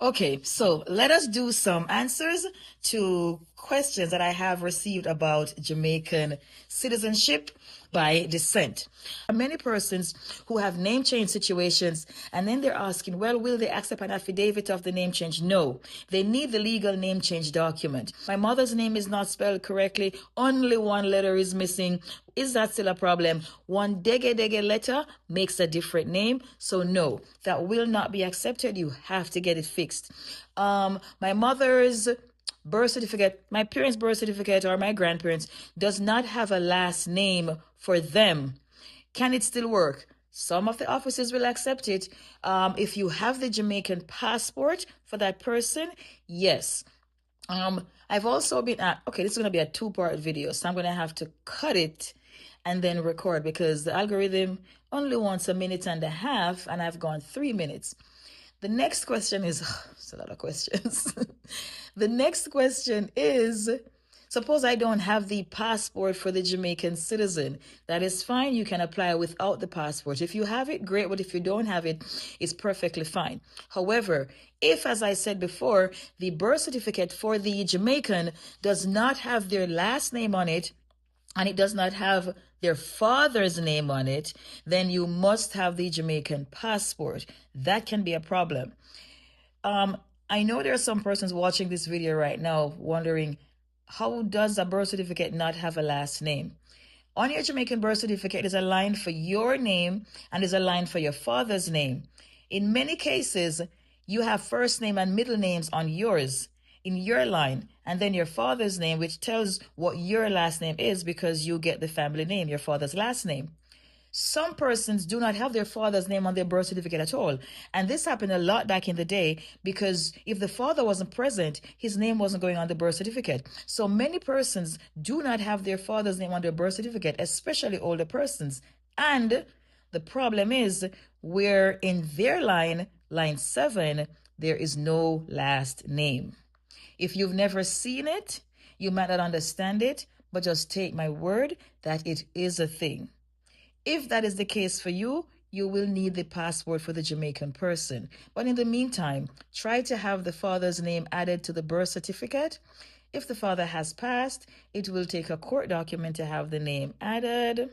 Okay, so let us do some answers to questions that I have received about Jamaican citizenship by descent. There are many persons who have name change situations, and then they're asking, well, will they accept an affidavit of the name change? No, they need the legal name change document. My mother's name is not spelled correctly, only one letter is missing. Is that still a problem? One dege letter makes a different name. So no, that will not be accepted. You have to get it fixed. My mother's birth certificate, my parents' birth certificate or my grandparents does not have a last name for them. Can it still work? Some of the offices will accept it. If you have the Jamaican passport for that person, yes. I've also been at, okay, this is going to be a two-part video, so I'm going to have to cut it and then record because the algorithm only wants a minute and a half and I've gone 3 minutes. The next question is, it's a lot of questions. The next question is, suppose I don't have the passport for the Jamaican citizen. That is fine. You can apply without the passport. If you have it, great. But if you don't have it, it's perfectly fine. However, if, as I said before, the birth certificate for the Jamaican does not have their last name on it, and it does not have their father's name on it, then you must have the Jamaican passport. That can be a problem. I know there are some persons watching this video right now wondering, how does a birth certificate not have a last name? On your Jamaican birth certificate is a line for your name and is a line for your father's name. In many cases, you have first name and middle names on yours in your line, and then your father's name, which tells what your last name is because you get the family name, your father's last name. Some persons do not have their father's name on their birth certificate at all. And this happened a lot back in the day because if the father wasn't present, his name wasn't going on the birth certificate. So many persons do not have their father's name on their birth certificate, especially older persons. And the problem is where in their line 7, there is no last name. If you've never seen it, you might not understand it, but just take my word that it is a thing. If that is the case for you, you will need the passport for the Jamaican person. But in the meantime, try to have the father's name added to the birth certificate. If the father has passed, it will take a court document to have the name added.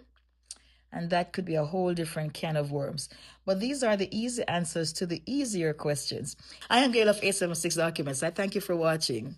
And that could be a whole different can of worms. But these are the easy answers to the easier questions. I am Gail of 876 Documents. I thank you for watching.